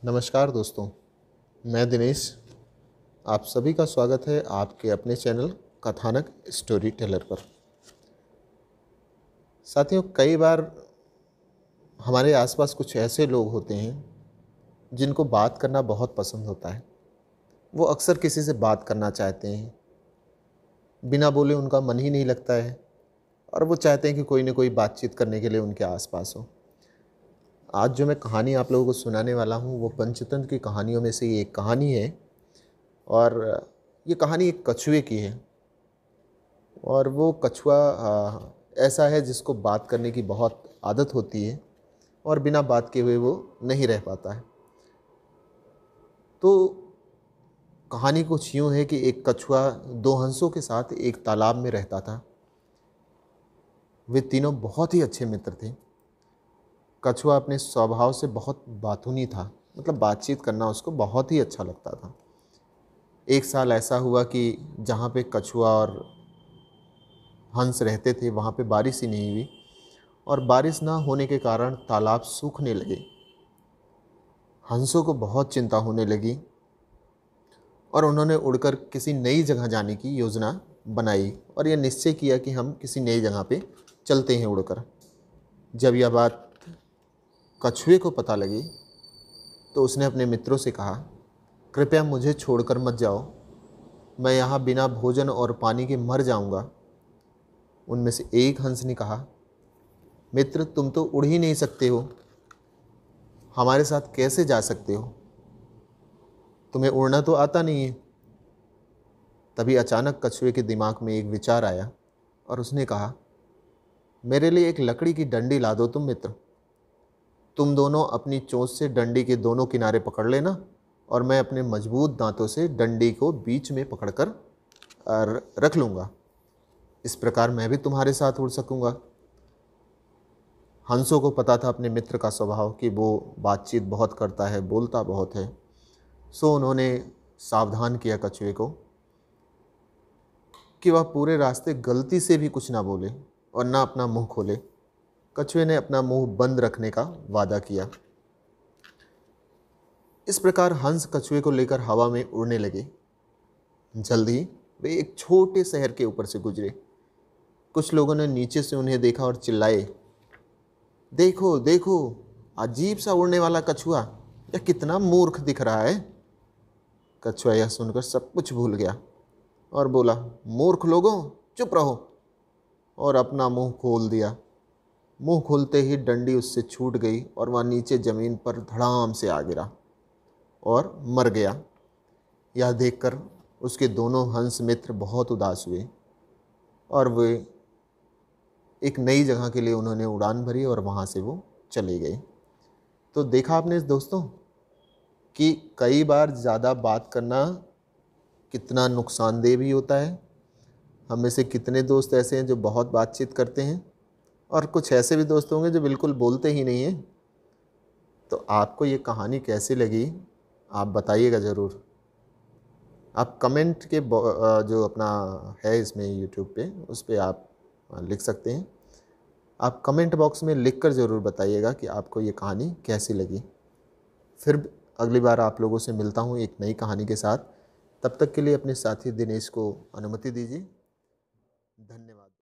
नमस्कार दोस्तों, मैं दिनेश। आप सभी का स्वागत है आपके अपने चैनल कथानक स्टोरी टेलर पर। साथियों, कई बार हमारे आसपास कुछ ऐसे लोग होते हैं जिनको बात करना बहुत पसंद होता है। वो अक्सर किसी से बात करना चाहते हैं, बिना बोले उनका मन ही नहीं लगता है और वो चाहते हैं कि कोई ना कोई बातचीत करने के लिए उनके आसपास हो। आज जो मैं कहानी आप लोगों को सुनाने वाला हूँ वो पंचतंत्र की कहानियों में से एक कहानी है और ये कहानी एक कछुए की है। और वो कछुआ ऐसा है जिसको बात करने की बहुत आदत होती है और बिना बात के हुए वो नहीं रह पाता है। तो कहानी कुछ यूँ है कि एक कछुआ दो हंसों के साथ एक तालाब में रहता था। वे तीनों बहुत ही अच्छे मित्र थे। कछुआ अपने स्वभाव से बहुत बातूनी था, मतलब बातचीत करना उसको बहुत ही अच्छा लगता था। एक साल ऐसा हुआ कि जहाँ पे कछुआ और हंस रहते थे वहाँ पे बारिश ही नहीं हुई और बारिश ना होने के कारण तालाब सूखने लगे। हंसों को बहुत चिंता होने लगी और उन्होंने उड़कर किसी नई जगह जाने की योजना बनाई और यह निश्चय किया कि हम किसी नई जगह पे चलते हैं उड़कर। जब यह बात कछुए को पता लगी तो उसने अपने मित्रों से कहा, कृपया मुझे छोड़कर मत जाओ, मैं यहाँ बिना भोजन और पानी के मर जाऊँगा। उनमें से एक हंस ने कहा, मित्र तुम तो उड़ ही नहीं सकते हो, हमारे साथ कैसे जा सकते हो, तुम्हें उड़ना तो आता नहीं है। तभी अचानक कछुए के दिमाग में एक विचार आया और उसने कहा, मेरे लिए एक लकड़ी की डंडी ला दो तुम मित्र। तुम दोनों अपनी चोंच से डंडी के दोनों किनारे पकड़ लेना और मैं अपने मजबूत दांतों से डंडी को बीच में पकड़कर रख लूँगा। इस प्रकार मैं भी तुम्हारे साथ उड़ सकूँगा। हंसों को पता था अपने मित्र का स्वभाव कि वो बातचीत बहुत करता है, बोलता बहुत है। सो उन्होंने सावधान किया कछुए को कि वह पूरे रास्ते गलती से भी कुछ ना बोले और ना अपना मुंह खोले। कछुए ने अपना मुंह बंद रखने का वादा किया। इस प्रकार हंस कछुए को लेकर हवा में उड़ने लगे। जल्दी वे एक छोटे शहर के ऊपर से गुजरे। कुछ लोगों ने नीचे से उन्हें देखा और चिल्लाए, देखो देखो, अजीब सा उड़ने वाला कछुआ, यह कितना मूर्ख दिख रहा है। कछुआ यह सुनकर सब कुछ भूल गया और बोला, मूर्ख लोगों चुप रहो, और अपना मुंह खोल दिया। मुंह खोलते ही डंडी उससे छूट गई और वह नीचे ज़मीन पर धड़ाम से आ गिरा और मर गया। यह देखकर उसके दोनों हंस मित्र बहुत उदास हुए और वे एक नई जगह के लिए उन्होंने उड़ान भरी और वहाँ से वो चले गए। तो देखा आपने दोस्तों कि कई बार ज़्यादा बात करना कितना नुकसानदेह भी होता है। हम में से कितने दोस्त ऐसे हैं जो बहुत बातचीत करते हैं और कुछ ऐसे भी दोस्त होंगे जो बिल्कुल बोलते ही नहीं हैं। तो आपको ये कहानी कैसी लगी आप बताइएगा ज़रूर। आप कमेंट के जो अपना है इसमें यूट्यूब पे उस पर आप लिख सकते हैं। आप कमेंट बॉक्स में लिख कर ज़रूर बताइएगा कि आपको ये कहानी कैसी लगी। फिर अगली बार आप लोगों से मिलता हूँ एक नई कहानी के साथ। तब तक के लिए अपने साथी दिनेश को अनुमति दीजिए। धन्यवाद।